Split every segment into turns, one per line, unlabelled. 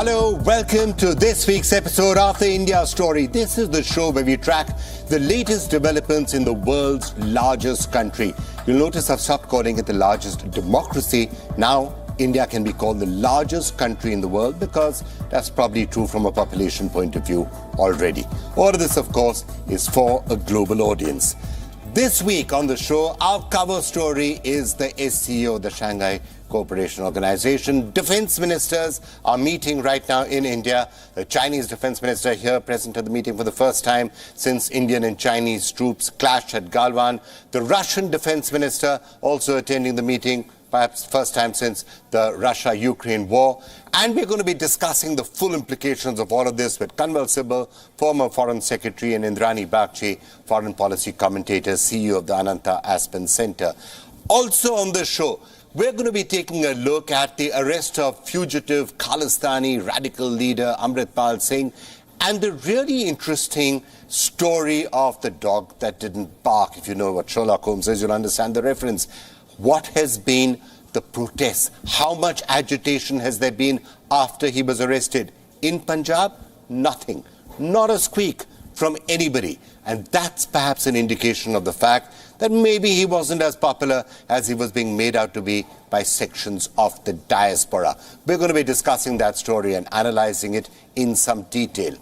Hello, welcome to this week's episode of the India Story. This is the show where we track the latest developments in the world's largest country. You'll notice I've stopped calling it the largest democracy. Now, India can be called the largest country in the world because that's probably true from a population point of view already. All of this, of course, is for a global audience. This week on the show, our cover story is the SCO, the Shanghai Cooperation Organization. Defense ministers are meeting right now in India. The Chinese defense minister here present at the meeting for the first time since Indian and Chinese troops clashed at Galwan. The Russian defense minister also attending the meeting, perhaps first time since the Russia-Ukraine war. And we're going to be discussing the full implications of all of this with Kanwal Sibal, former Foreign Secretary, and Indrani Bagchi, foreign policy commentator, CEO of the Ananta Aspen Center. Also on the show, we're going to be taking a look at the arrest of fugitive Khalistani radical leader Amritpal Singh and the really interesting story of the dog that didn't bark. If you know what Sherlock Holmes is, you'll understand the reference. What has been the protest? How much agitation has there been after he was arrested? In Punjab, nothing. Not a squeak from anybody. And that's perhaps an indication of the fact that maybe he wasn't as popular as he was being made out to be by sections of the diaspora. We're going to be discussing that story and analyzing it in some detail.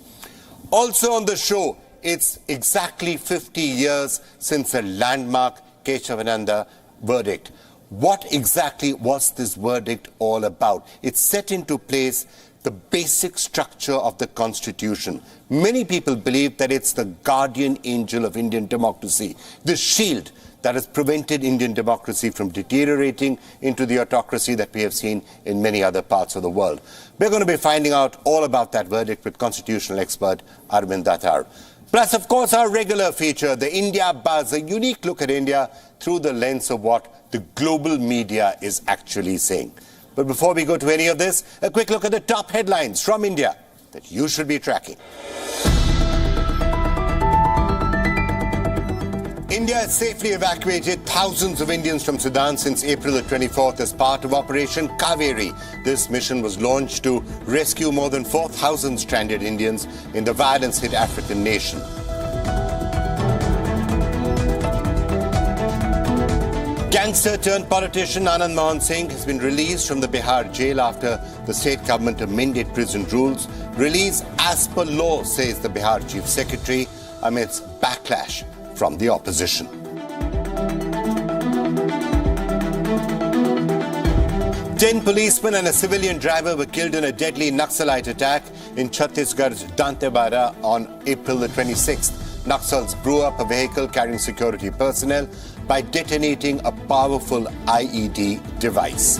Also on the show, it's exactly 50 years since a landmark Kesavananda verdict. What exactly was this verdict all about? It set into place the basic structure of the Constitution. Many people believe that it's the guardian angel of Indian democracy, the shield that has prevented Indian democracy from deteriorating into the autocracy that we have seen in many other parts of the world. We're going to be finding out all about that verdict with constitutional expert Arvind Datar. Plus, of course, our regular feature, the India Buzz, a unique look at India through the lens of what the global media is actually saying. But before we go to any of this, a quick look at the top headlines from India that you should be tracking. India has safely evacuated thousands of Indians from Sudan since April the 24th as part of Operation Kaveri. This mission was launched to rescue more than 4,000 stranded Indians in the violence-hit African nation. Gangster-turned-politician Anand Mohan Singh has been released from the Bihar jail after the state government amended prison rules. Release as per law, says the Bihar Chief Secretary, amidst backlash from the opposition. Ten policemen and a civilian driver were killed in a deadly Naxalite attack in Chhattisgarh's Dantewada on April the 26th. Naxals blew up a vehicle carrying security personnel by detonating a powerful IED device.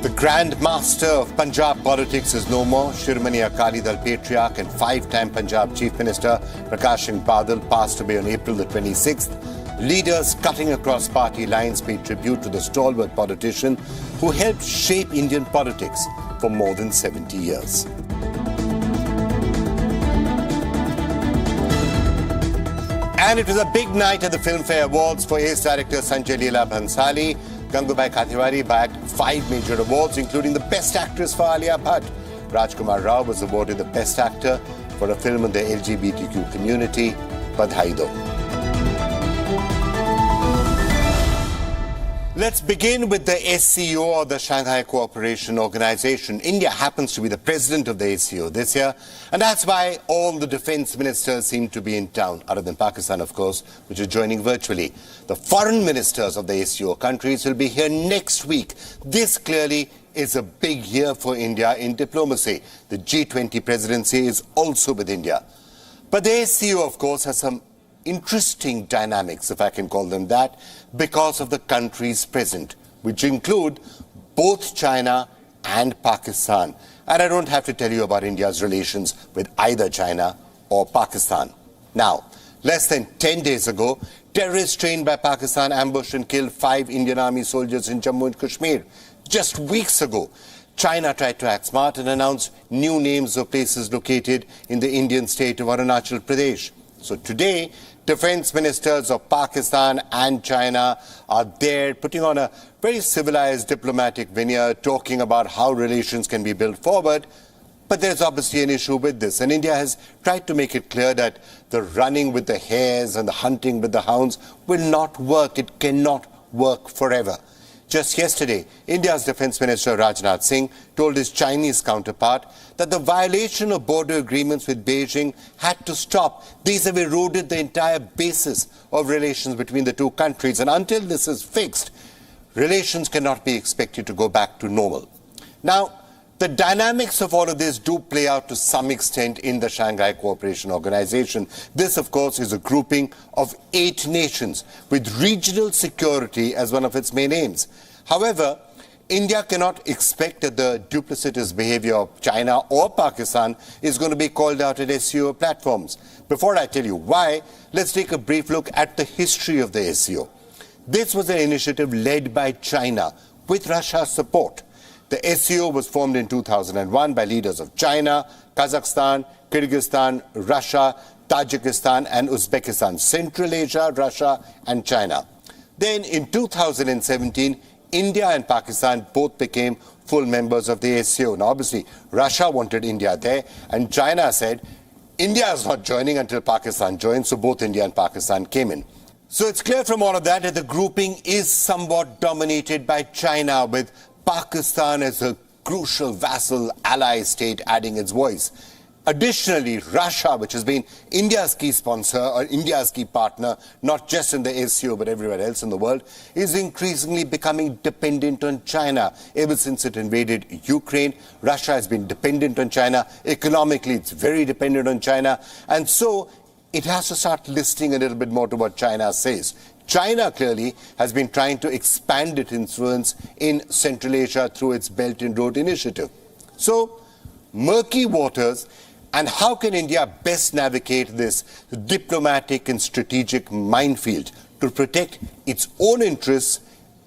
The Grand Master of Punjab politics is no more. Shiromani Akali Dal patriarch and five-time Punjab Chief Minister Prakash Singh Badal passed away on April the 26th. Leaders cutting across party lines paid tribute to the stalwart politician who helped shape Indian politics for more than 70 years. And it was a big night at the Filmfare Awards for ace director Sanjay Leela Bhansali. Gangubai Kathiawari bagged 5 major awards, including the Best Actress for Alia Bhatt. Rajkumar Rao was awarded the Best Actor for a film in the LGBTQ community, Badhai Do. Let's begin with the SCO, or the Shanghai Cooperation Organization. India happens to be the president of the SCO this year, and that's why all the defense ministers seem to be in town, other than Pakistan, of course, which is joining virtually. The foreign ministers of the SCO countries will be here next week. This clearly is a big year for India in diplomacy. The G20 presidency is also with India. But the SCO, of course, has some interesting dynamics, if I can call them that, because of the countries present, which include both China and Pakistan. And I don't have to tell you about India's relations with either China or Pakistan. Now, less than 10 days ago, terrorists trained by Pakistan ambushed and killed 5 Indian Army soldiers in Jammu and Kashmir. Just weeks ago, China tried to act smart and announced new names of places located in the Indian state of Arunachal Pradesh. So today, defense ministers of Pakistan and China are there putting on a very civilized diplomatic veneer talking about how relations can be built forward. But there's obviously an issue with this. And India has tried to make it clear that the running with the hares and the hunting with the hounds will not work. It cannot work forever. Just yesterday, India's Defence Minister Rajnath Singh told his Chinese counterpart that the violation of border agreements with Beijing had to stop. These have eroded the entire basis of relations between the two countries. And until this is fixed, relations cannot be expected to go back to normal. Now, the dynamics of all of this do play out to some extent in the Shanghai Cooperation Organization. This, of course, is a grouping of 8 nations with regional security as one of its main aims. However, India cannot expect that the duplicitous behavior of China or Pakistan is going to be called out at SCO platforms. Before I tell you why, let's take a brief look at the history of the SCO. This was an initiative led by China with Russia's support. The SCO was formed in 2001 by leaders of China, Kazakhstan, Kyrgyzstan, Russia, Tajikistan and Uzbekistan, Central Asia, Russia and China. Then in 2017, India and Pakistan both became full members of the SCO. Now obviously, Russia wanted India there and China said, India is not joining until Pakistan joins, so both India and Pakistan came in. So it's clear from all of that that the grouping is somewhat dominated by China, with Pakistan as a crucial vassal ally state adding its voice. Additionally, Russia, which has been India's key sponsor or India's key partner, not just in the SCO but everywhere else in the world, is increasingly becoming dependent on China. Ever since it invaded Ukraine, Russia has been dependent on China. Economically, it's very dependent on China. And so it has to start listening a little bit more to what China says. China clearly has been trying to expand its influence in Central Asia through its Belt and Road Initiative. So, murky waters, and how can India best navigate this diplomatic and strategic minefield to protect its own interests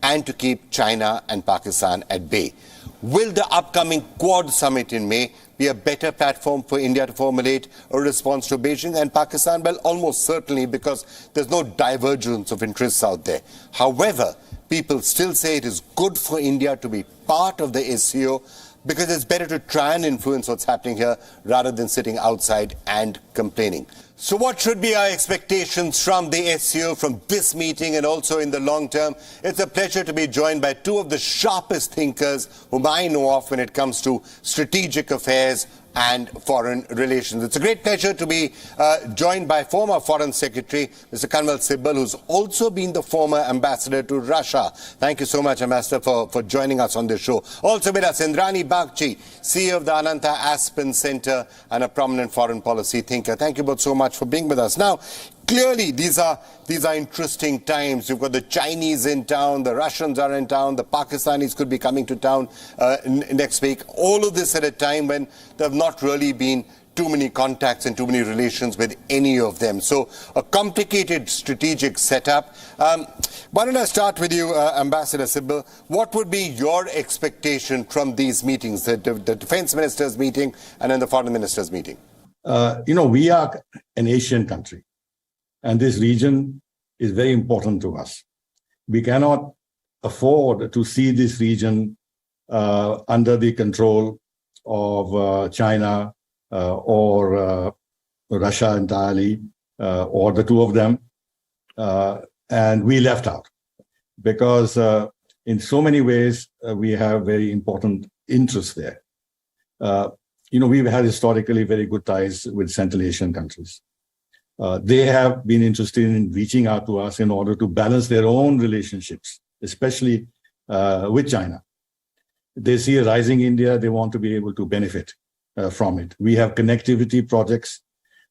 and to keep China and Pakistan at bay? Will the upcoming Quad summit in May be a better platform for India to formulate a response to Beijing and Pakistan? Well, almost certainly, because there's no divergence of interests out there. However, people still say it is good for India to be part of the SCO because it's better to try and influence what's happening here rather than sitting outside and complaining. So what should be our expectations from the SCO, from this meeting and also in the long term? It's a pleasure to be joined by 2 of the sharpest thinkers whom I know of when it comes to strategic affairs and foreign relations. It's a great pleasure to be joined by former Foreign Secretary Mr. Kanwal Sibal, who's also been the former ambassador to Russia. Thank you so much, Ambassador, for joining us on this show. Also with us, Indrani Bagchi, CEO of the Ananta Aspen Center and a prominent foreign policy thinker. Thank you both so much for being with us. Now, clearly, these are interesting times. You've got the Chinese in town, the Russians are in town, the Pakistanis could be coming to town next week. All of this at a time when there have not really been too many contacts and too many relations with any of them. So a complicated strategic setup. Why don't I start with you, Ambassador Sibal? What would be your expectation from these meetings, the defense ministers meeting and then the foreign ministers meeting?
We are an Asian country. And this region is very important to us. We cannot afford to see this region under the control of China or Russia entirely, or the 2 of them. And we left out because in so many ways, we have very important interests there. We've had historically very good ties with Central Asian countries. They have been interested in reaching out to us in order to balance their own relationships, especially with China. They see a rising India, they want to be able to benefit from it. We have connectivity projects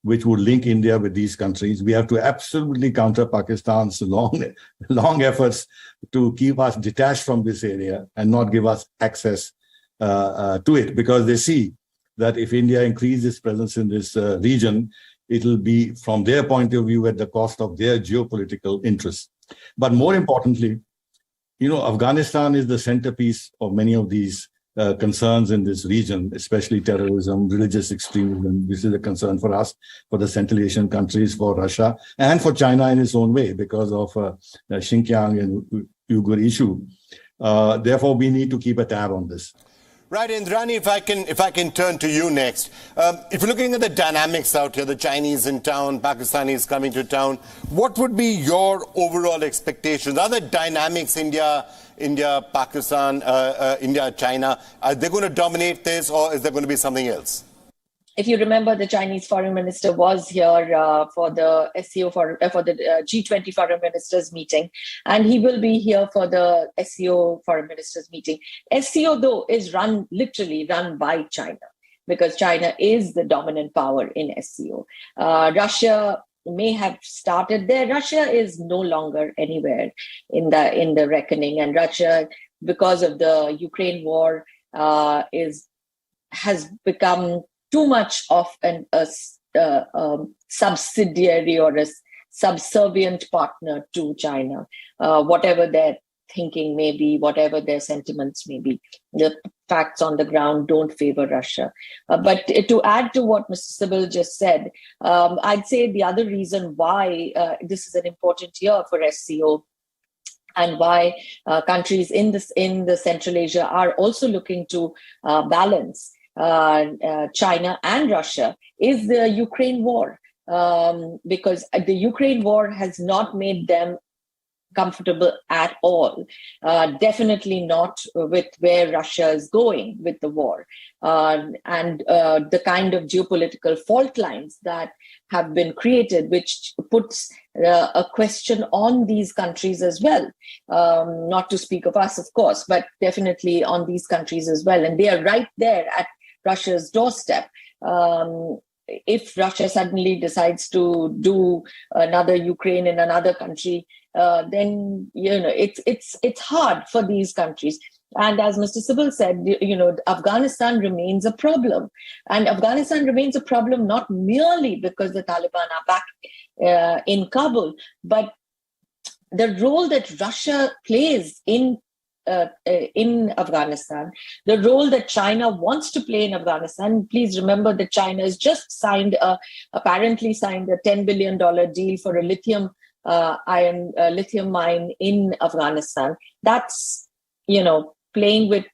which would link India with these countries. We have to absolutely counter Pakistan's long efforts to keep us detached from this area and not give us access to it, because they see that if India increases its presence in this region, it will be, from their point of view, at the cost of their geopolitical interests. But more importantly, Afghanistan is the centerpiece of many of these concerns in this region, especially terrorism, religious extremism. This is a concern for us, for the Central Asian countries, for Russia, and for China in its own way because of Xinjiang and Uyghur issue. Therefore, we need to keep a tab on this.
Right, Indrani, if I can turn to you next. If you're looking at the dynamics out here, the Chinese in town, Pakistanis coming to town, what would be your overall expectations? Are the dynamics India, Pakistan, India, China, are they going to dominate this, or is there going to be something else?
If you remember, the Chinese foreign minister was here for the SCO for the G20 foreign ministers meeting, and he will be here for the SCO foreign ministers meeting. SCO, though, is literally run by China, because China is the dominant power in SCO. Russia may have started there. Russia is no longer anywhere in the reckoning, and Russia, because of the Ukraine war, has become too much of a subsidiary or a subservient partner to China, whatever their thinking may be, whatever their sentiments may be. The facts on the ground don't favor Russia. But to add to what Mr. Sibal just said, I'd say the other reason why this is an important year for SCO, and why countries in the Central Asia are also looking to balance China and Russia, is the Ukraine war, because the Ukraine war has not made them comfortable at all. Definitely not with where Russia is going with the war, and the kind of geopolitical fault lines that have been created, which puts a question on these countries as well. Not to speak of us, of course, but definitely on these countries as well. And they are right there at Russia's doorstep. If Russia suddenly decides to do another Ukraine in another country, then it's hard for these countries. And as Mr. Sibal said, Afghanistan remains a problem, and Afghanistan remains a problem not merely because the Taliban are back in Kabul, but the role that Russia plays in Afghanistan, the role that China wants to play in Afghanistan. Please remember that China has just apparently signed a $10 billion deal for a lithium mine in Afghanistan. That's, playing with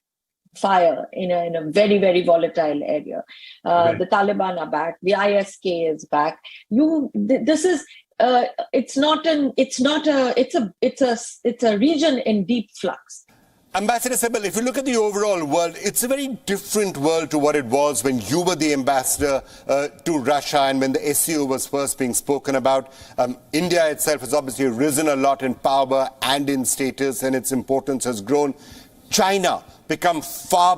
fire in a very, very volatile area. Right. The Taliban are back. The ISK is back. It's a region in deep flux.
Ambassador Sibal, if you look at the overall world, it's a very different world to what it was when you were the ambassador to Russia and when the SCO was first being spoken about. India itself has obviously risen a lot in power and in status, and its importance has grown. China become far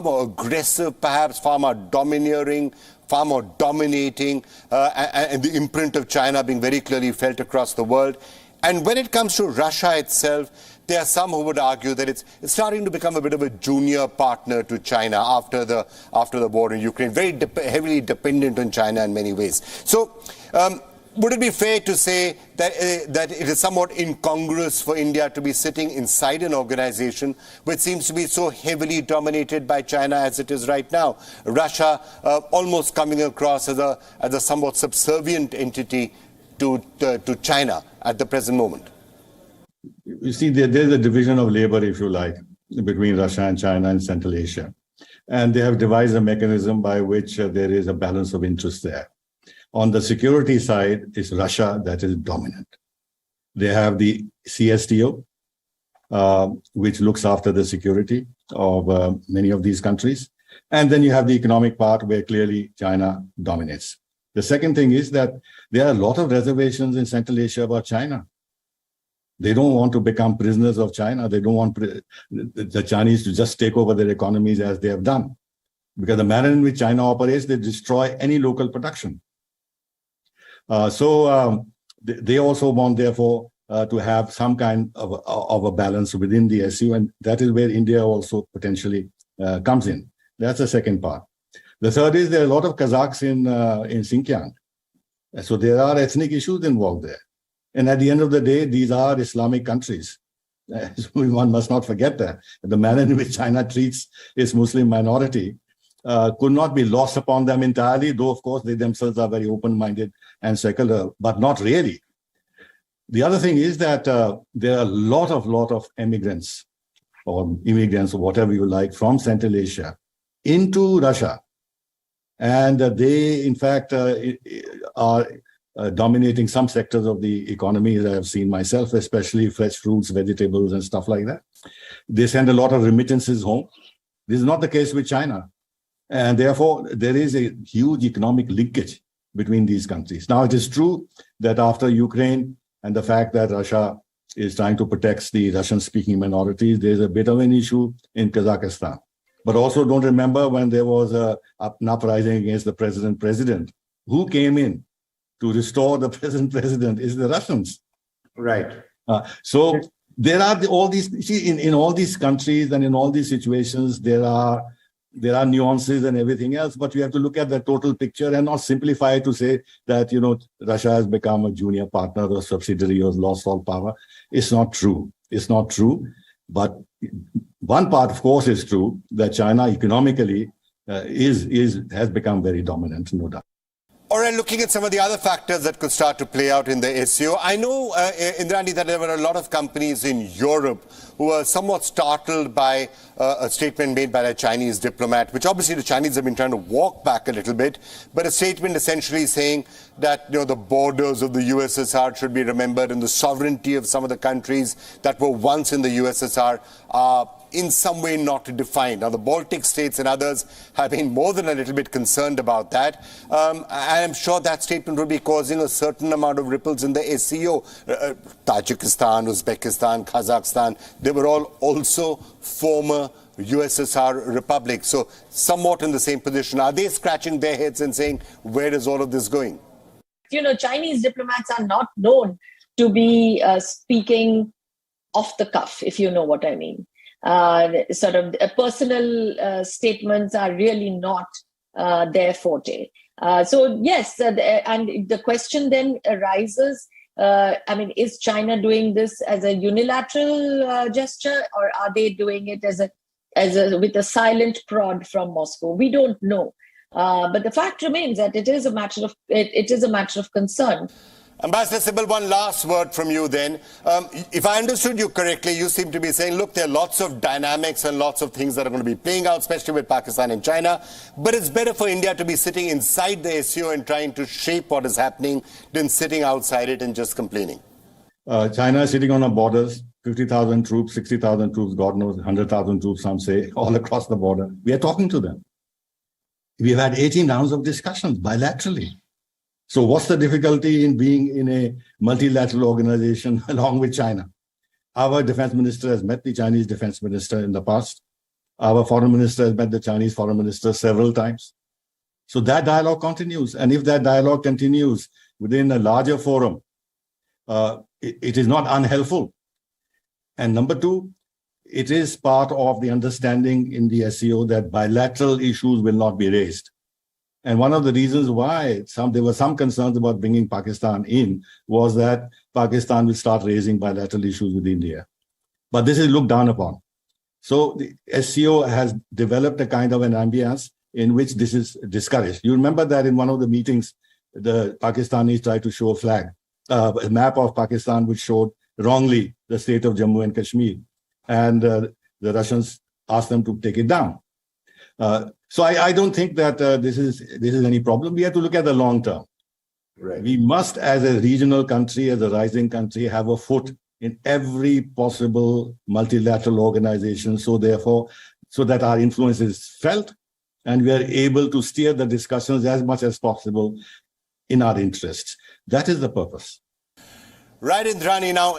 more aggressive, perhaps far more domineering, far more dominating, and the imprint of China being very clearly felt across the world. And when it comes to Russia itself, there are some who would argue that it's starting to become a bit of a junior partner to China after the war in Ukraine, very heavily dependent on China in many ways. So would it be fair to say that it is somewhat incongruous for India to be sitting inside an organization which seems to be so heavily dominated by China as it is right now? Russia almost coming across as a somewhat subservient entity to China at the present moment.
You see, there's a division of labor, if you like, between Russia and China and Central Asia. And they have devised a mechanism by which there is a balance of interest there. On the security side, it's Russia that is dominant. They have the CSTO, which looks after the security of many of these countries. And then you have the economic part where clearly China dominates. The second thing is that there are a lot of reservations in Central Asia about China. They don't want to become prisoners of China. They don't want the Chinese to just take over their economies as they have done. Because the manner in which China operates, they destroy any local production. So they also want, therefore, to have some kind of a balance within the SCO, and that is where India also potentially comes in. That's the second part. The third is there are a lot of Kazakhs in Xinjiang. So there are ethnic issues involved there. And at the end of the day, these are Islamic countries. One must not forget that. The manner in which China treats its Muslim minority could not be lost upon them entirely, though, of course, they themselves are very open-minded and secular, but not really. The other thing is that there are a lot of immigrants or immigrants or whatever you like from Central Asia into Russia. And they, in fact, are dominating some sectors of the economy, as I have seen myself, especially fresh fruits, vegetables, and stuff like that. They send a lot of remittances home. This is not the case with China. And therefore, there is a huge economic linkage between these countries. Now, it is true that after Ukraine and the fact that Russia is trying to protect the Russian-speaking minorities, there's a bit of an issue in Kazakhstan. But also don't remember when there was an uprising against the president. Who came in to restore the president is the Russians.
Right.
So there are all these, see, in all these countries and in all these situations, there are nuances and everything else, but you have to look at the total picture and not simplify it to say that, Russia has become a junior partner or subsidiary or lost all power. It's not true. It's not true. But one part, of course, is true that China economically has become very dominant, no doubt.
All right, looking at some of the other factors that could start to play out in the SCO, I know, Indrani, that there were a lot of companies in Europe who were somewhat startled by a statement made by a Chinese diplomat, which obviously the Chinese have been trying to walk back a little bit, but a statement essentially saying that the borders of the USSR should be remembered and the sovereignty of some of the countries that were once in the USSR are in some way not defined. Now, the Baltic states and others have been more than a little bit concerned about that. I'm sure that statement will be causing a certain amount of ripples in the SCO. Tajikistan, Uzbekistan, Kazakhstan, they were all also former USSR republics. So somewhat in the same position. Are they scratching their heads and saying, where is all of this going?
Chinese diplomats are not known to be speaking off the cuff, if you know what I mean. Sort of personal statements are really not their forte. So yes, and the question then arises, is China doing this as a unilateral gesture, or are they doing it as with a silent prod from Moscow? We don't know. But the fact remains that it is a matter of concern.
Ambassador Sibal, one last word from you then. If I understood you correctly, you seem to be saying, look, there are lots of dynamics and lots of things that are going to be playing out, especially with Pakistan and China. But it's better for India to be sitting inside the SCO and trying to shape what is happening than sitting outside it and just complaining.
China is sitting on our borders, 50,000 troops, 60,000 troops, God knows, 100,000 troops, some say, all across the border. We are talking to them. We've had 18 rounds of discussions bilaterally. So what's the difficulty in being in a multilateral organization along with China? Our defense minister has met the Chinese defense minister in the past. Our foreign minister has met the Chinese foreign minister several times. So that dialogue continues. And if that dialogue continues within a larger forum, it is not unhelpful. And number two, it is part of the understanding in the SCO that bilateral issues will not be raised. And one of the reasons why there were some concerns about bringing Pakistan in was that Pakistan will start raising bilateral issues with India. But this is looked down upon. So the SCO has developed a kind of an ambience in which this is discouraged. You remember that in one of the meetings, the Pakistanis tried to show a flag, a map of Pakistan which showed wrongly the state of Jammu and Kashmir. And the Russians asked them to take it down. So I don't think that this is any problem. We have to look at the long term.
Right.
We must, as a regional country, as a rising country, have a foot in every possible multilateral organization. So that our influence is felt and we are able to steer the discussions as much as possible in our interests. That is the purpose.
Right, Indrani. Now,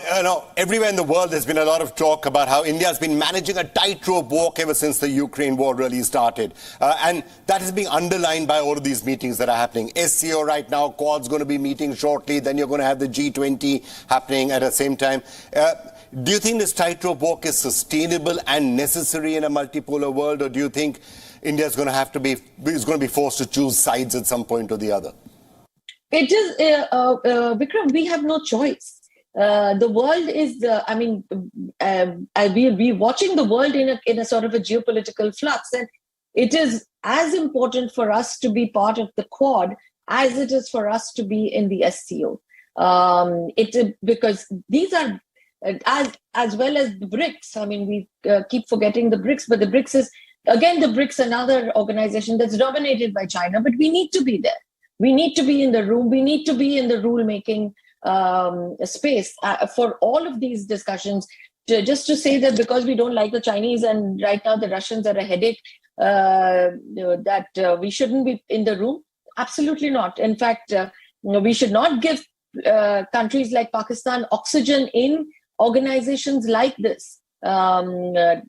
everywhere in the world there's been a lot of talk about how India has been managing a tightrope walk ever since the Ukraine war really started. And that is being underlined by all of these meetings that are happening. SCO right now, Quad's going to be meeting shortly. Then you're going to have the G20 happening at the same time. Do you think this tightrope walk is sustainable and necessary in a multipolar world? Or do you think India is going to be forced to choose sides at some point or the other?
It is, Vikram, we have no choice. The world is, we're watching the world in a sort of a geopolitical flux. And it is as important for us to be part of the Quad as it is for us to be in the SCO. Because these are as well as the BRICS. I mean, we keep forgetting the BRICS, but the BRICS is, again, the BRICS, another organization that's dominated by China, but we need to be there. We need to be in the room. We need to be in the rule-making space for all of these discussions. Just to say that because we don't like the Chinese and right now the Russians are a headache, that we shouldn't be in the room. Absolutely not. In fact, we should not give countries like Pakistan oxygen in organizations like this.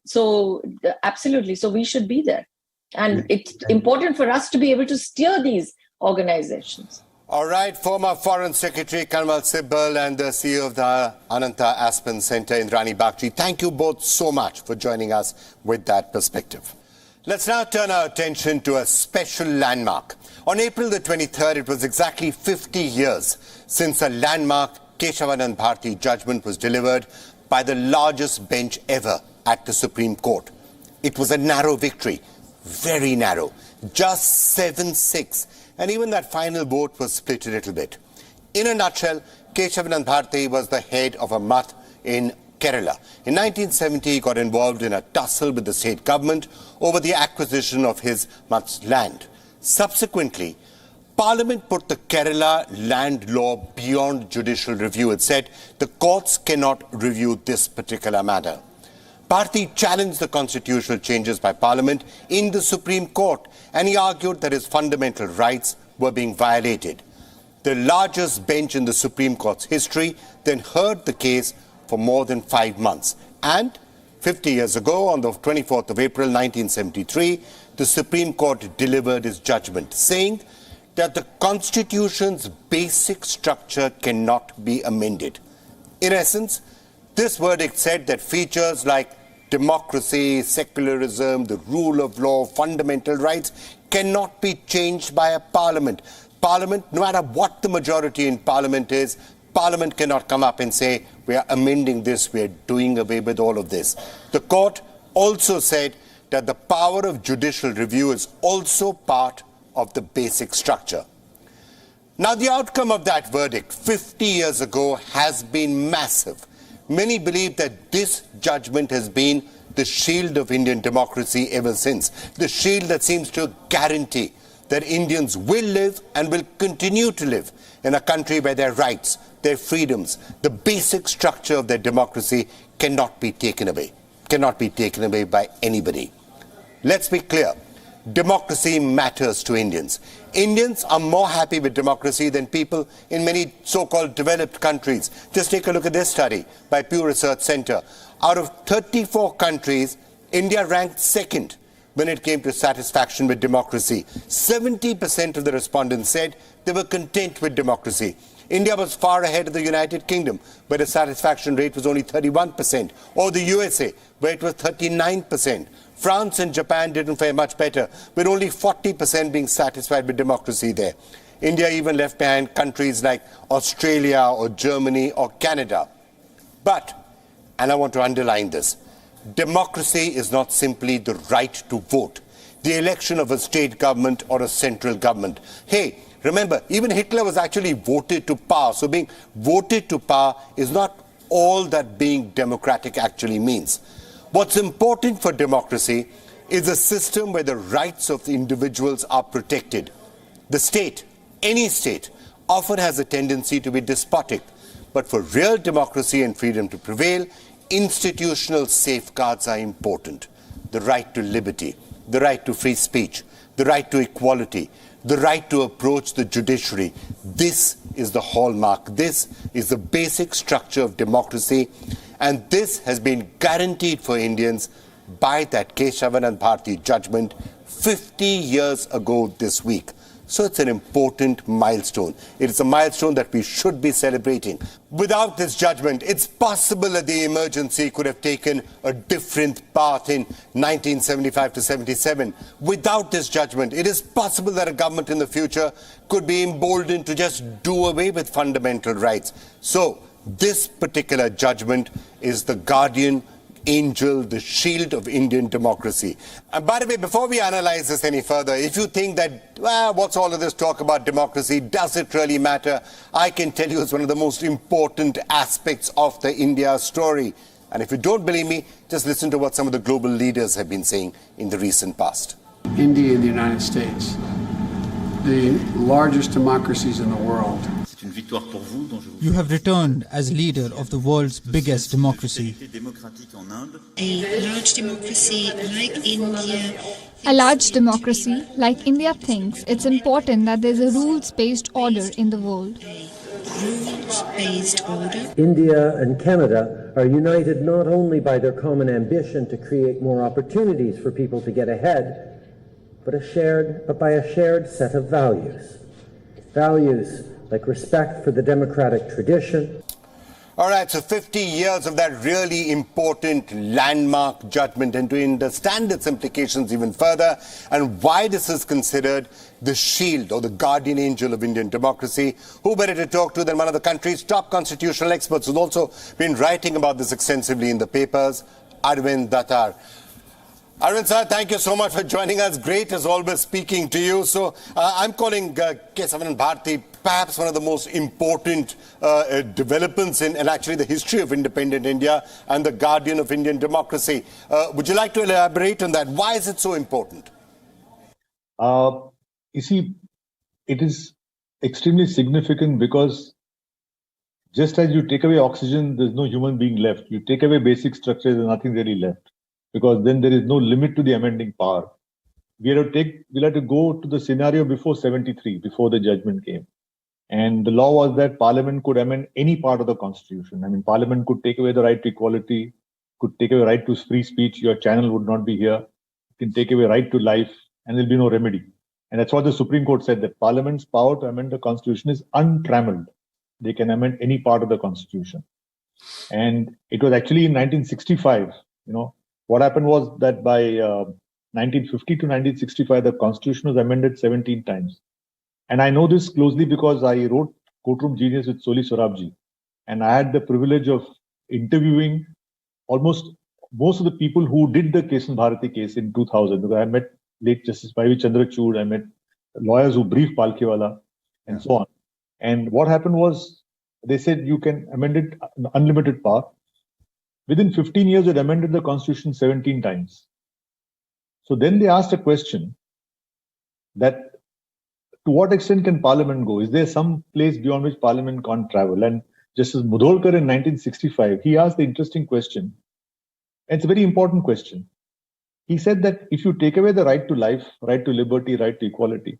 So absolutely. So we should be there. And it's important for us to be able to steer these organizations.
All right, former Foreign Secretary Kanwal Sibal and the CEO of the Ananta Aspen Center, Indrani Bagchi, thank you both so much for joining us with that perspective. Let's now turn our attention to a special landmark. On April the 23rd, it was exactly 50 years since a landmark Kesavananda Bharati judgment was delivered by the largest bench ever at the Supreme Court. It was a narrow victory, very narrow, just 7-6. And even that final vote was split a little bit. In a nutshell, Kesavananda Bharati was the head of a math in Kerala. In 1970, he got involved in a tussle with the state government over the acquisition of his math's land. Subsequently, Parliament put the Kerala land law beyond judicial review. It said the courts cannot review this particular matter. Bharati challenged the constitutional changes by Parliament in the Supreme Court, and he argued that his fundamental rights were being violated. The largest bench in the Supreme Court's history then heard the case for more than 5 months. And 50 years ago, on the 24th of April 1973, the Supreme Court delivered its judgment, saying that the Constitution's basic structure cannot be amended. In essence, this verdict said that features like democracy, secularism, the rule of law, fundamental rights cannot be changed by a parliament. Parliament, no matter what the majority in parliament is, Parliament cannot come up and say, we are amending this, we are doing away with all of this. The court also said that the power of judicial review is also part of the basic structure. Now, the outcome of that verdict 50 years ago has been massive. Many believe that this judgment has been the shield of Indian democracy ever since, the shield that seems to guarantee that Indians will live and will continue to live in a country where their rights, their freedoms, the basic structure of their democracy cannot be taken away by anybody. Let's be clear. Democracy matters to Indians. Indians are more happy with democracy than people in many so-called developed countries. Just take a look at this study by Pew Research Center. Out of 34 countries, India ranked second when it came to satisfaction with democracy. 70% of the respondents said they were content with democracy. India was far ahead of the United Kingdom, where the satisfaction rate was only 31%, or the USA, where it was 39%. France and Japan didn't fare much better, with only 40% being satisfied with democracy there. India even left behind countries like Australia or Germany or Canada. But, and I want to underline this, democracy is not simply the right to vote, the election of a state government or a central government. Hey, remember, even Hitler was actually voted to power. So being voted to power is not all that being democratic actually means. What's important for democracy is a system where the rights of the individuals are protected. The state, any state, often has a tendency to be despotic. But for real democracy and freedom to prevail, institutional safeguards are important. The right to liberty, the right to free speech, the right to equality, the right to approach the judiciary. This is the hallmark. This is the basic structure of democracy. And this has been guaranteed for Indians by that Kesavananda Bharati judgment 50 years ago this week. So it's an important milestone. It is a milestone that we should be celebrating. Without this judgment, it's possible that the emergency could have taken a different path in 1975 to 77. Without this judgment, it is possible that a government in the future could be emboldened to just do away with fundamental rights. So this particular judgment is the guardian angel, the shield of Indian democracy. And by the way, before we analyze this any further, if you think that, well, what's all of this talk about democracy? Does it really matter? I can tell you it's one of the most important aspects of the India story. And if you don't believe me, just listen to what some of the global leaders have been saying in the recent past.
India and the United States, the largest democracies in the world.
You have returned as leader of the world's biggest democracy.
A large democracy like India.
A large democracy like India thinks it's important that there's a rules-based order in the world.
Rules-based order.
India and Canada are united not only by their common ambition to create more opportunities for people to get ahead, but by a shared set of values. Values like respect for the democratic tradition.
All right, so 50 years of that really important landmark judgment, and to understand its implications even further and why this is considered the shield or the guardian angel of Indian democracy, who better to talk to than one of the country's top constitutional experts who's also been writing about this extensively in the papers, Arvind Datar. Arvind sir, thank you so much for joining us. Great as always speaking to you. So I'm calling Kesavananda Bharati perhaps one of the most important developments in and actually the history of independent India and the guardian of Indian democracy. Would you like to elaborate on that? Why is it so important?
You see, it is extremely significant because just as you take away oxygen, there's no human being left. You take away basic structures, there's nothing really left. Because then there is no limit to the amending power. We'll have to go to the scenario before 73, before the judgment came. And the law was that Parliament could amend any part of the Constitution. I mean, Parliament could take away the right to equality, could take away the right to free speech, your channel would not be here, can take away right to life, and there'll be no remedy. And that's what the Supreme Court said, that Parliament's power to amend the Constitution is untrammeled. They can amend any part of the Constitution. And it was actually in 1965, what happened was that by 1950 to 1965, the Constitution was amended 17 times. And I know this closely because I wrote Courtroom Genius with Soli Sorabji. And I had the privilege of interviewing almost most of the people who did the Kesavananda Bharati case in 2000. Because I met late Justice Y.V. Chandrachud, I met lawyers who briefed Palkhiwala, and so on. And what happened was, they said you can amend it unlimited power. Within 15 years, it amended the Constitution 17 times. So then they asked a question that to what extent can Parliament go? Is there some place beyond which Parliament can't travel? And Justice Mudholkar in 1965, he asked the interesting question. And it's a very important question. He said that if you take away the right to life, right to liberty, right to equality,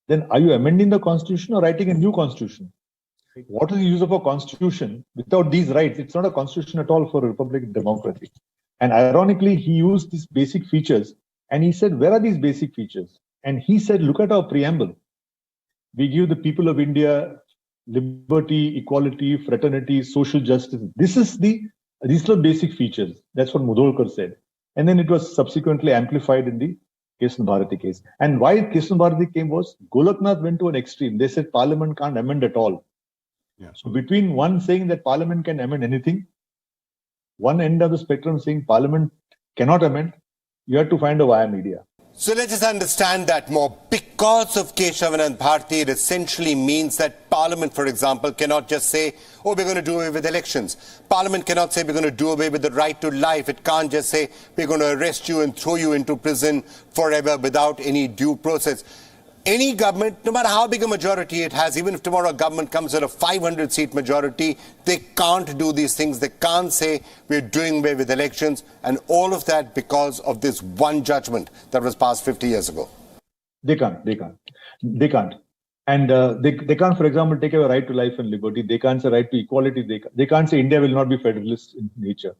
then are you amending the Constitution or writing a new Constitution? What is the use of a constitution without these rights? It's not a constitution at all for a republic democracy. And ironically, he used these basic features and he said, where are these basic features? And he said, look at our preamble. We give the people of India liberty, equality, fraternity, social justice. These are the basic features. That's what Mudholkar said. And then it was subsequently amplified in the Kesavananda Bharati case. And why Kesavananda Bharati came was, Golaknath went to an extreme. They said Parliament can't amend at all. So between one saying that Parliament can amend anything, one end of the spectrum saying Parliament cannot amend, you have to find a via media.
So let's just understand that more. Because of Kesavananda Bharati, it essentially means that Parliament, for example, cannot just say, oh, we're going to do away with elections. Parliament cannot say we're going to do away with the right to life. It can't just say we're going to arrest you and throw you into prison forever without any due process. Any government, no matter how big a majority it has, even if tomorrow a government comes with a 500-seat majority, they can't do these things. They can't say we're doing away with elections, and all of that because of this one judgment that was passed 50 years ago.
They can't. And they can't, for example, take away right to life and liberty. They can't say right to equality. They can't say India will not be federalist in nature.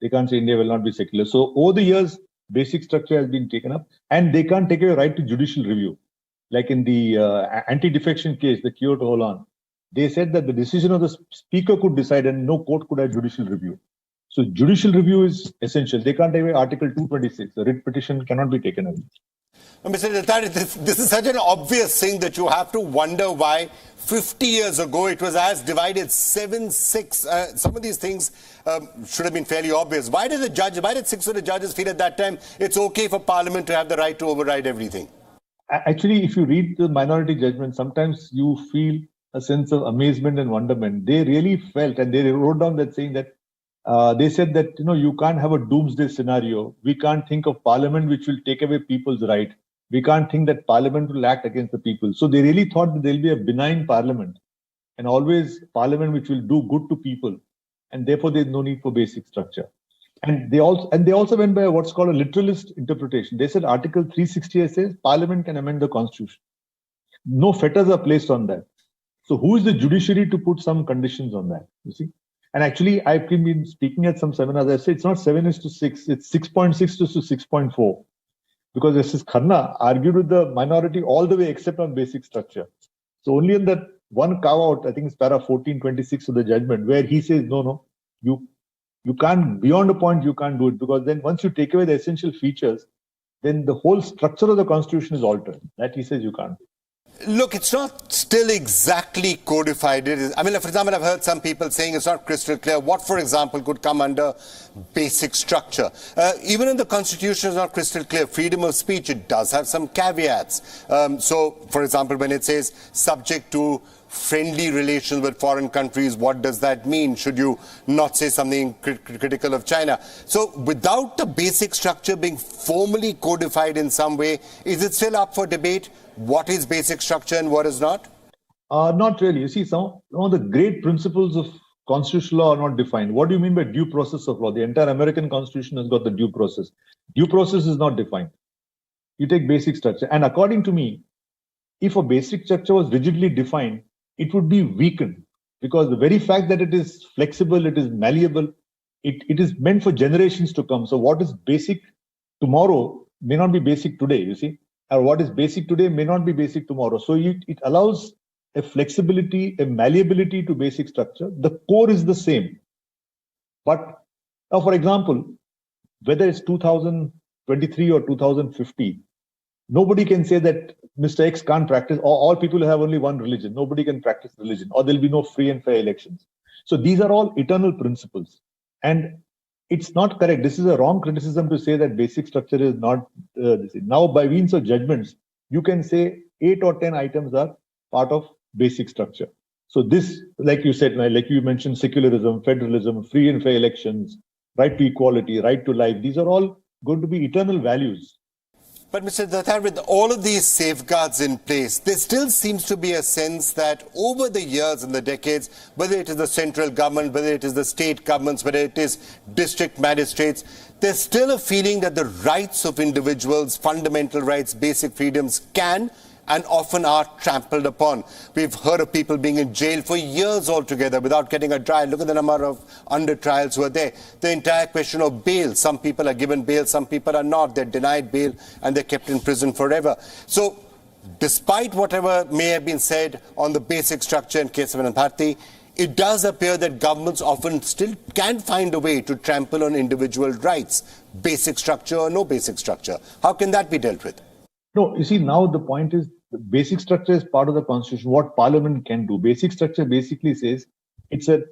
They can't say India will not be secular. So over the years, basic structure has been taken up, and they can't take away right to judicial review. Like in the anti-defection case, the Kyoto Holon, they said that the decision of the speaker could decide and no court could have judicial review. So judicial review is essential. They can't take away Article 226. The writ petition cannot be taken away.
Mr. Datar, this is such an obvious thing that you have to wonder why 50 years ago it was as divided 7-6. Some of these things should have been fairly obvious. Why did 6 of the judges feel at that time it's okay for Parliament to have the right to override everything?
Actually, if you read the minority judgment, sometimes you feel a sense of amazement and wonderment. They really felt, and they wrote down that saying that they said that, you can't have a doomsday scenario. We can't think of Parliament which will take away people's right. We can't think that Parliament will act against the people. So they really thought that there'll be a benign Parliament and always Parliament which will do good to people. And therefore, there's no need for basic structure. And they also went by what's called a literalist interpretation. They said Article 360 says Parliament can amend the Constitution. No fetters are placed on that. So who is the judiciary to put some conditions on that? You see? And actually, I've been speaking at some seminars. I say it's not 7:6, it's 6.6 to 6.4. Because Justice Khanna argued with the minority all the way except on basic structure. So only in that one carve-out, I think it's para 1426 of the judgment, where he says, no, you can't, beyond a point, you can't do it. Because then once you take away the essential features, then the whole structure of the Constitution is altered. That he says you can't.
Look, it's not still exactly codified. It is, for example, I've heard some people saying it's not crystal clear what, for example, could come under basic structure. Even in the Constitution, it's not crystal clear. Freedom of speech, it does have some caveats. So, for example, when it says subject to friendly relations with foreign countries, what does that mean? Should you not say something critical of China? So, without the basic structure being formally codified in some way, is it still up for debate? What is basic structure and what is not?
Not really. You see, some of the great principles of constitutional law are not defined. What do you mean by due process of law? The entire American Constitution has got the due process. Due process is not defined. You take basic structure. And according to me, if a basic structure was rigidly defined, it would be weakened. Because the very fact that it is flexible, it is malleable, it is meant for generations to come. So what is basic tomorrow may not be basic today, you see. Or what is basic today may not be basic tomorrow. So it allows a flexibility, a malleability to basic structure. The core is the same. But now, for example, whether it's 2023 or 2050, nobody can say that Mr. X can't practice, or all people have only one religion. Nobody can practice religion, or there'll be no free and fair elections. So these are all eternal principles. And it's not correct. This is a wrong criticism to say that basic structure is not now by means of judgments, you can say 8 or 10 items are part of basic structure. So this, like you said, like you mentioned, secularism, federalism, free and fair elections, right to equality, right to life, these are all going to be eternal values.
But Mr. Datar, with all of these safeguards in place, there still seems to be a sense that over the years and the decades, whether it is the central government, whether it is the state governments, whether it is district magistrates, there's still a feeling that the rights of individuals, fundamental rights, basic freedoms can and often are trampled upon. We've heard of people being in jail for years altogether without getting a trial. Look at the number of under trials who are there. The entire question of bail. Some people are given bail, some people are not. They're denied bail and they're kept in prison forever. So, despite whatever may have been said on the basic structure in Kesavananda Bharati, it does appear that governments often still can find a way to trample on individual rights, basic structure or no basic structure. How can that be dealt with?
No, you see, now the point is the basic structure is part of the Constitution, what Parliament can do. Basic structure basically says it's a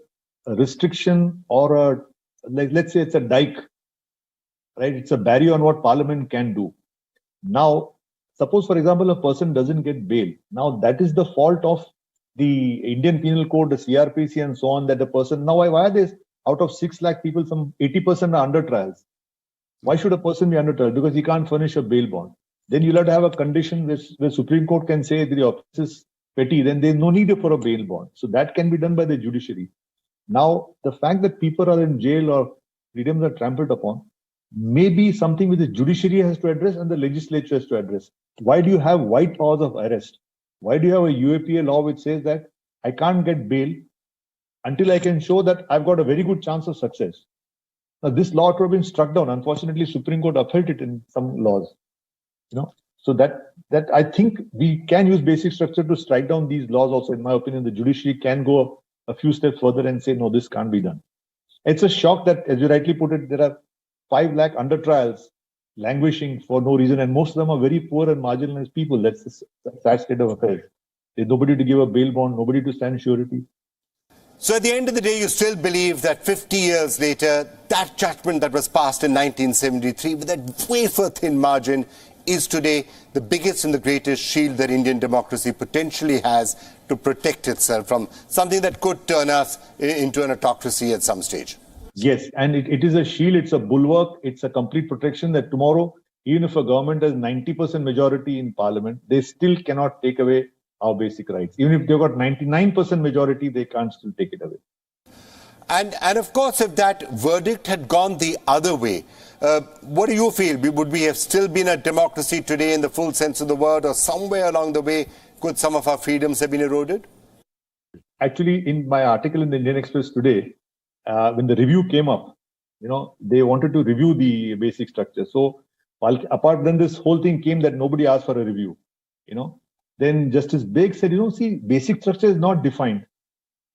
restriction or let's say it's a dike, right? It's a barrier on what Parliament can do. Now, suppose, for example, a person doesn't get bail. Now, that is the fault of the Indian Penal Code, the CRPC and so on, that the person, now why are there, out of 6 lakh people, some 80% are under trials. Why should a person be under trial? Because he can't furnish a bail bond. Then you'll have to have a condition where Supreme Court can say the offense is petty, then there's no need for a bail bond. So that can be done by the judiciary. Now, the fact that people are in jail or freedoms are trampled upon may be something which the judiciary has to address and the legislature has to address. Why do you have white powers of arrest? Why do you have a UAPA law which says that I can't get bail until I can show that I've got a very good chance of success? Now, this law would have been struck down. Unfortunately, Supreme Court upheld it in some laws. So that I think we can use basic structure to strike down these laws also. In my opinion, the judiciary can go a few steps further and say, no, this can't be done. It's a shock that, as you rightly put it, there are 5 lakh under trials languishing for no reason, and most of them are very poor and marginalized people. That's the sad state of affairs. There's nobody to give a bail bond, nobody to stand surety.
So at the end of the day, you still believe that 50 years later, that judgment that was passed in 1973 with that wafer-thin margin is today the biggest and the greatest shield that Indian democracy potentially has to protect itself from something that could turn us into an autocracy at some stage.
Yes, and it is a shield, it's a bulwark, it's a complete protection that tomorrow, even if a government has 90% majority in parliament, they still cannot take away our basic rights. Even if they've got 99% majority, they can't still take it away.
And of course, if that verdict had gone the other way, what do you feel? Would we have still been a democracy today in the full sense of the word, or somewhere along the way, could some of our freedoms have been eroded?
Actually, in my article in the Indian Express today, when the review came up, they wanted to review the basic structure. So apart from this whole thing came that nobody asked for a review, Then Justice Beg said, see, basic structure is not defined.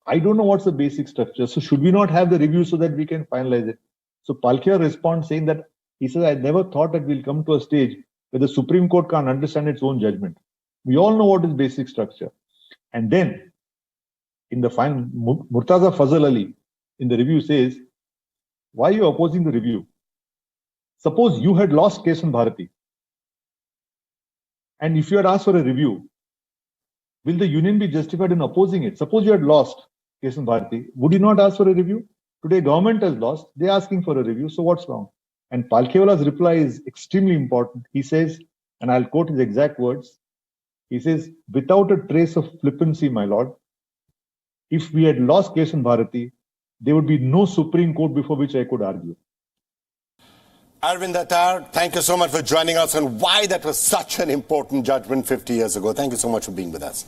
I don't know what's the basic structure. So should we not have the review so that we can finalize it? So Palkhiya responds saying that, he says, I never thought that we'll come to a stage where the Supreme Court can't understand its own judgment. We all know what is basic structure. And then, in the final, Murtaza Fazal Ali, in the review says, why are you opposing the review? Suppose you had lost Kesavananda Bharati. And if you had asked for a review, will the union be justified in opposing it? Suppose you had lost Kesavananda Bharati, would you not ask for a review? Today, government has lost, they're asking for a review, so what's wrong? And Palkhiwala's reply is extremely important. He says, and I'll quote his exact words, he says, without a trace of flippancy, my lord, if we had lost Kesavananda Bharati, there would be no Supreme Court before which I could argue.
Arvind Datar, thank you so much for joining us on why that was such an important judgment 50 years ago. Thank you so much for being with us.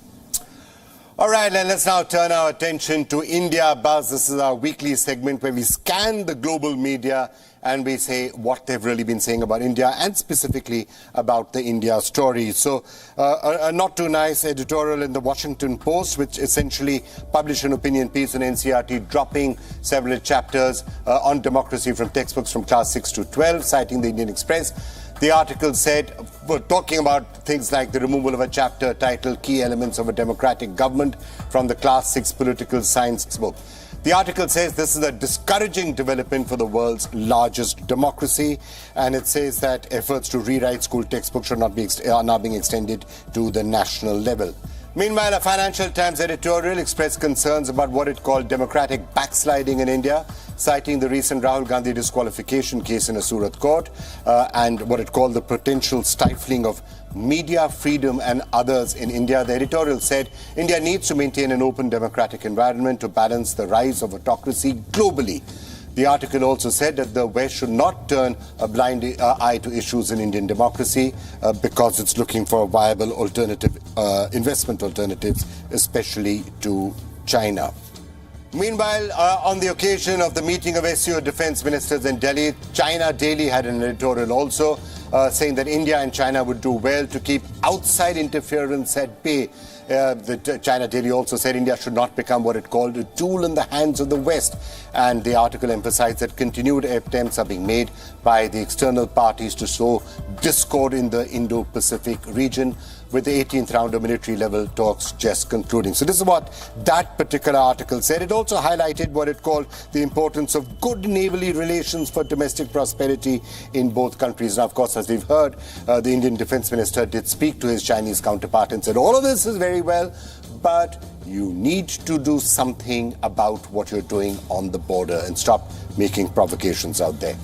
All right, and let's now turn our attention to India Buzz. This is our weekly segment where we scan the global media and we say what they've really been saying about India and specifically about the India story. So a not too nice editorial in the Washington Post, which essentially published an opinion piece on NCERT, dropping several chapters on democracy from textbooks from class 6 to 12, citing the Indian Express. The article said, we're talking about things like the removal of a chapter titled Key Elements of a Democratic Government from the class 6 political science book. The article says this is a discouraging development for the world's largest democracy, and it says that efforts to rewrite school textbooks are now being extended to the national level. Meanwhile, a Financial Times editorial expressed concerns about what it called democratic backsliding in India, citing the recent Rahul Gandhi disqualification case in a Surat court and what it called the potential stifling of media freedom and others in India. The editorial said India needs to maintain an open democratic environment to balance the rise of autocracy globally. The article also said that the West should not turn a blind eye to issues in Indian democracy because it's looking for viable alternative investment alternatives, especially to China. Meanwhile, on the occasion of the meeting of SCO defense ministers in Delhi, China Daily had an editorial also saying that India and China would do well to keep outside interference at bay. The China Daily also said India should not become what it called a tool in the hands of the West. And the article emphasized that continued attempts are being made by the external parties to sow discord in the Indo-Pacific region, with the 18th round of military-level talks just concluding. So this is what that particular article said. It also highlighted what it called the importance of good neighborly relations for domestic prosperity in both countries. Now, of course, as we've heard, the Indian Defence Minister did speak to his Chinese counterpart and said, all of this is very well, but you need to do something about what you're doing on the border and stop making provocations out there.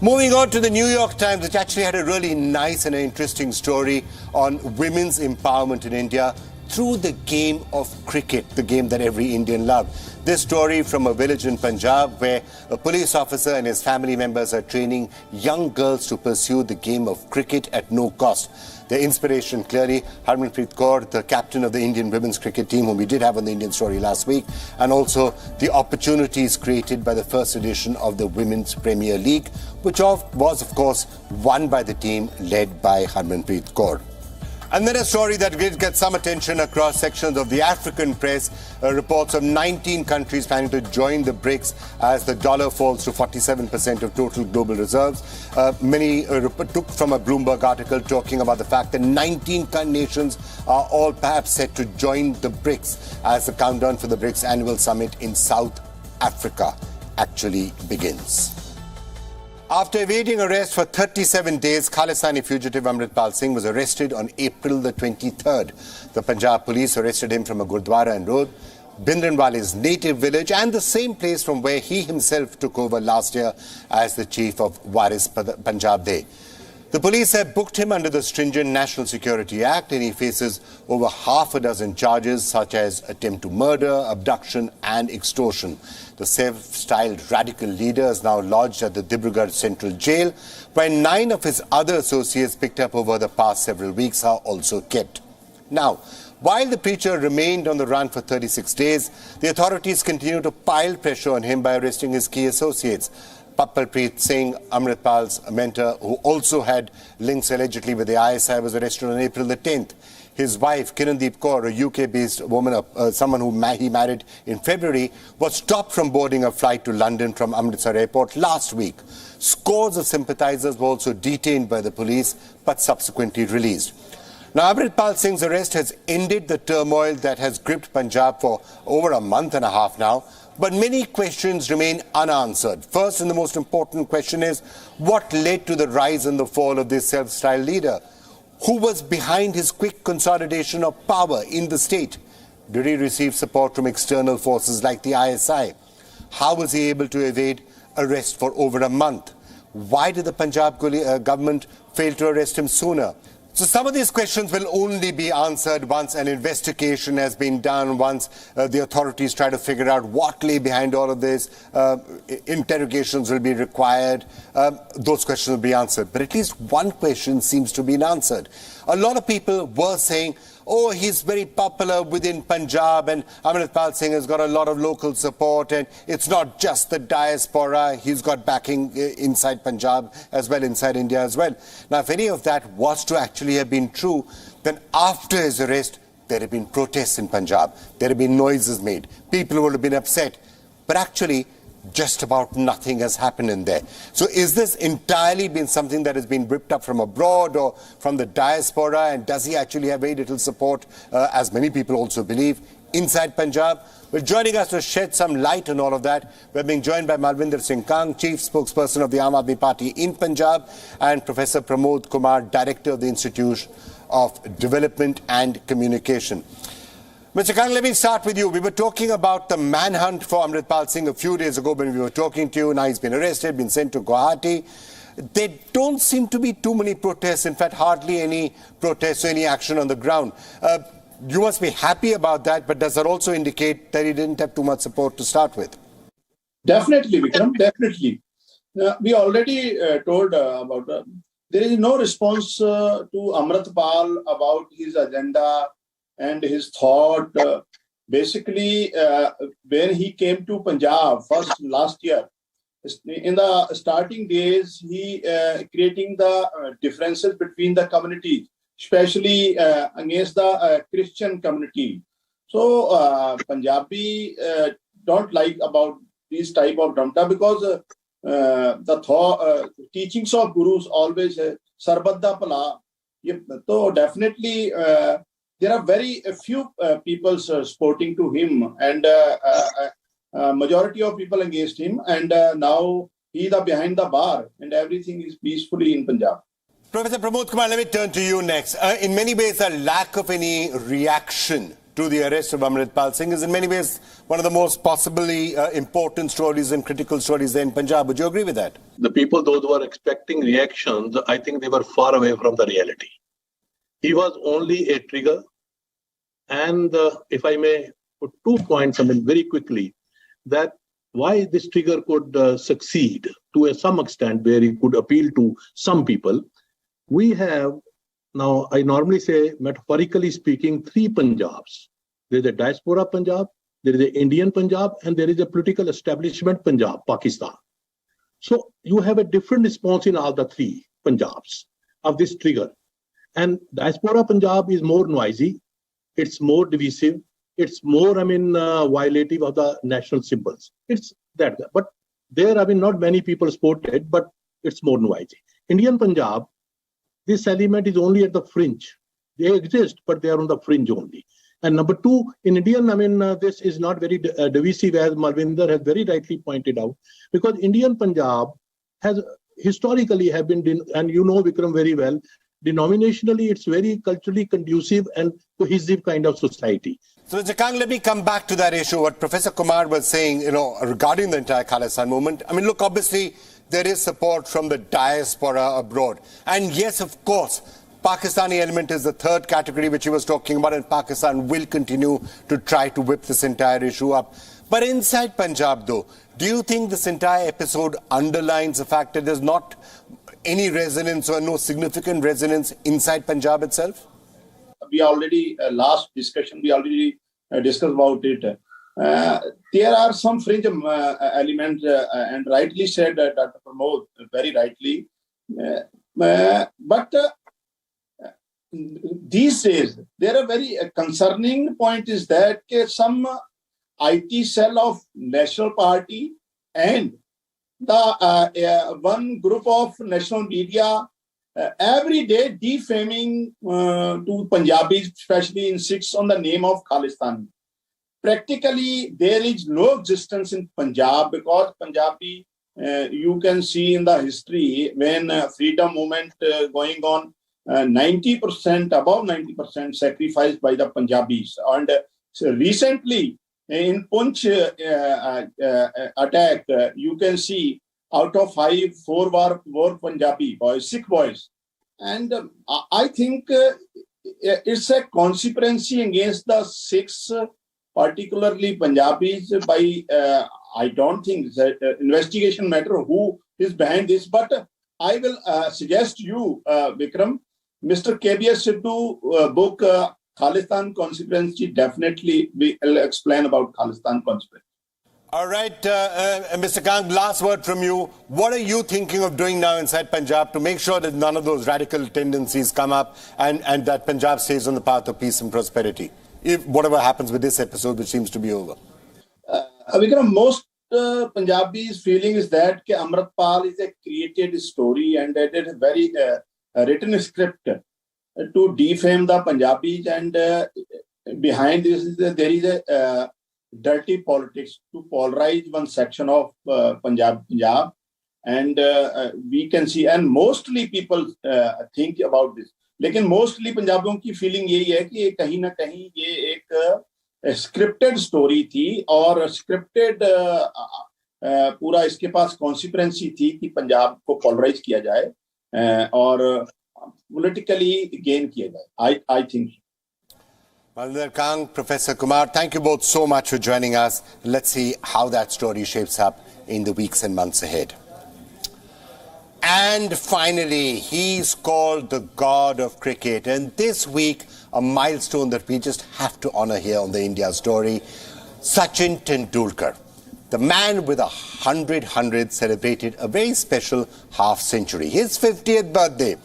Moving on to the New York Times, which actually had a really nice and interesting story on women's empowerment in India through the game of cricket, the game that every Indian loved. This story from a village in Punjab where a police officer and his family members are training young girls to pursue the game of cricket at no cost. Their inspiration clearly, Harmanpreet Kaur, the captain of the Indian women's cricket team, whom we did have on the Indian Story last week, and also the opportunities created by the first edition of the Women's Premier League, which was, of course, won by the team led by Harmanpreet Kaur. And then a story that did get some attention across sections of the African press, reports of 19 countries planning to join the BRICS as the dollar falls to 47% of total global reserves. Many took from a Bloomberg article talking about the fact that 19 nations are all perhaps set to join the BRICS as the countdown for the BRICS annual summit in South Africa actually begins. After evading arrest for 37 days, Khalistani fugitive Amritpal Singh was arrested on April the 23rd. The Punjab police arrested him from a Gurdwara in Road, Bhindranwale's native village, and the same place from where he himself took over last year as the chief of Waris Punjab Day. The police have booked him under the stringent National Security Act, and he faces over half a dozen charges such as attempt to murder, abduction and extortion. The self-styled radical leader is now lodged at the Dibrugarh Central Jail, where 9 of his other associates picked up over the past several weeks are also kept. Now, while the preacher remained on the run for 36 days, the authorities continue to pile pressure on him by arresting his key associates. Pappalpreet Singh, Amritpal's mentor, who also had links allegedly with the ISI, was arrested on April the 10th. His wife, Kirandeep Kaur, a UK-based woman, someone who he married in February, was stopped from boarding a flight to London from Amritsar airport last week. Scores of sympathizers were also detained by the police, but subsequently released. Now, Amritpal Singh's arrest has ended the turmoil that has gripped Punjab for over a month and a half now. But many questions remain unanswered. First and the most important question is, what led to the rise and the fall of this self-styled leader? Who was behind his quick consolidation of power in the state? Did he receive support from external forces like the ISI? How was he able to evade arrest for over a month? Why did the Punjab government fail to arrest him sooner? So some of these questions will only be answered once an investigation has been done, once the authorities try to figure out what lay behind all of this. Interrogations will be required. Those questions will be answered. But at least one question seems to be answered. A lot of people were saying, oh, he's very popular within Punjab and Amritpal Singh has got a lot of local support and it's not just the diaspora, he's got backing inside Punjab as well, inside India as well. Now, if any of that was to actually have been true, then after his arrest, there have been protests in Punjab. There have been noises made. People would have been upset. But actually, just about nothing has happened in there. So is this entirely been something that has been ripped up from abroad or from the diaspora, and does he actually have very little support, as many people also believe, inside Punjab? Well, joining us to shed some light on all of that, we're being joined by Malvinder Singh Kang, Chief Spokesperson of the Aam Aadmi Party in Punjab, and Professor Pramod Kumar, Director of the Institute of Development and Communication. Mr. Kang, let me start with you. We were talking about the manhunt for Amritpal Singh a few days ago when we were talking to you. Now he's been arrested, been sent to Guwahati. There don't seem to be too many protests. In fact, hardly any protests or any action on the ground. You must be happy about that, but does that also indicate that he didn't have too much support to start with?
Definitely, Vikram, definitely. We already told about there is no response to Amritpal about his agenda and his thought. Basically, when he came to Punjab first last year, in the starting days, he creating the differences between the communities, especially against the Christian community. So Punjabi don't like about this type of damta because the teachings of gurus always Sarbadda Pala. So definitely there are very few people supporting to him, and majority of people against him, and now he is behind the bar and everything is peacefully in Punjab.
Professor Pramod Kumar, let me turn to you next. In many ways, a lack of any reaction to the arrest of Amritpal Singh is in many ways one of the most possibly important stories and critical stories there in Punjab. Would you agree with that?
The people, those who were expecting reactions, I think they were far away from the reality. He was only a trigger. And if I may put 2 points, very quickly, that why this trigger could succeed to some extent where it could appeal to some people. We have, now I normally say, metaphorically speaking, 3 Punjabs. There is a diaspora Punjab, there is an Indian Punjab, and there is a political establishment Punjab, Pakistan. So you have a different response in all the 3 Punjabs of this trigger. And diaspora Punjab is more noisy, it's more divisive, it's more, violative of the national symbols. It's that. But there, not many people support it, but it's more noisy. Indian Punjab, this element is only at the fringe. They exist, but they are on the fringe only. And number two, in Indian, this is not very divisive, as Malvinder has very rightly pointed out, because Indian Punjab has historically have been, and you know Vikram very well, denominationally, it's very culturally conducive and cohesive kind of society.
So, Mr. Kang, let me come back to that issue. What Professor Kumar was saying, regarding the entire Khalistan movement. Look, obviously, there is support from the diaspora abroad. And yes, of course, Pakistani element is the third category which he was talking about, and Pakistan will continue to try to whip this entire issue up. But inside Punjab, though, do you think this entire episode underlines the fact that there's not any resonance or no significant resonance inside Punjab itself?
We already, last discussion, we already discussed about it. There are some fringe elements, and rightly said Dr. Pramod, very rightly. But these days, there are very concerning point is that some IT cell of National Party and the one group of national media every day defaming to Punjabis, especially in Sikhs, on the name of Khalistan. Practically, there is no existence in Punjab because Punjabi, you can see in the history when freedom movement going on, 90%, above 90% sacrificed by the Punjabis. And so recently, in Punch attack, you can see out of 5, 4 were Punjabi boys, Sikh boys. And I think it's a conspiracy against the Sikhs, particularly Punjabis, by, I don't think it's an investigation matter who is behind this, but I will suggest you, Vikram, Mr. KBS Sidhu book, Khalistan Conspiracy, definitely will explain about Khalistan Conspiracy.
All right, Mr. Kang, last word from you. What are you thinking of doing now inside Punjab to make sure that none of those radical tendencies come up and that Punjab stays on the path of peace and prosperity? If whatever happens with this episode, which seems to be over.
Vikram, most Punjabis' feeling is that Amritpal is a created story and that it is a very written script to defame the Punjabis, and behind this there is a dirty politics to polarize one section of Punjab, and we can see, and mostly people think about this. लेकिन mostly पंजाबियों की feeling यही है कि कहीं ना कहीं ये एक स्क्रिप्टेड स्टोरी थी और स्क्रिप्टेड पूरा इसके पास कॉन्सिक्वेंसी थी कि पंजाब को पोलराइज किया जाए और पॉलिटिकली गेन किया जाए. I think.
Malvinder Kang, Professor Kumar, thank you both so much for joining us. Let's see how that story shapes up in the weeks and months ahead. And finally, he's called the god of cricket. And this week, a milestone that we just have to honor here on the India Story, Sachin Tendulkar. The man with 100 hundreds celebrated a very special half-century, his 50th birthday.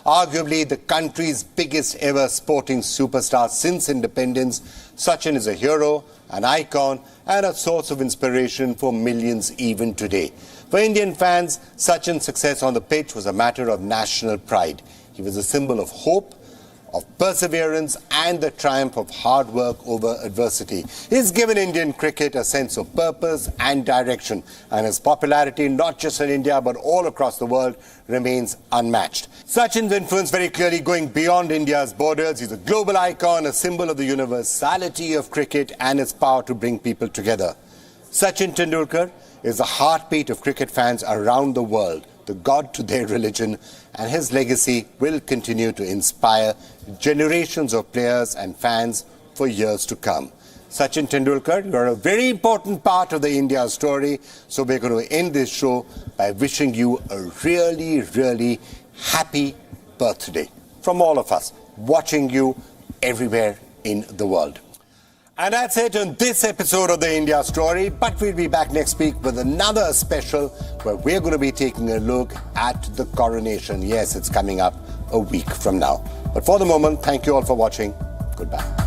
Arguably the country's biggest ever sporting superstar since independence, Sachin is a hero, an icon, and a source of inspiration for millions even today. For Indian fans, Sachin's success on the pitch was a matter of national pride. He was a symbol of hope, of perseverance, and the triumph of hard work over adversity. He's given Indian cricket a sense of purpose and direction, and his popularity, not just in India but all across the world, remains unmatched. Sachin's influence very clearly going beyond India's borders. He's a global icon, a symbol of the universality of cricket and its power to bring people together. Sachin Tendulkar is the heartbeat of cricket fans around the world, the god to their religion, and his legacy will continue to inspire generations of players and fans for years to come. Sachin Tendulkar, you're a very important part of the India Story, so we're going to end this show by wishing you a really, really happy birthday from all of us, watching you everywhere in the world. And that's it on this episode of the India Story, but we'll be back next week with another special where we're going to be taking a look at the coronation. Yes, it's coming up a week from now. But for the moment, thank you all for watching. Goodbye.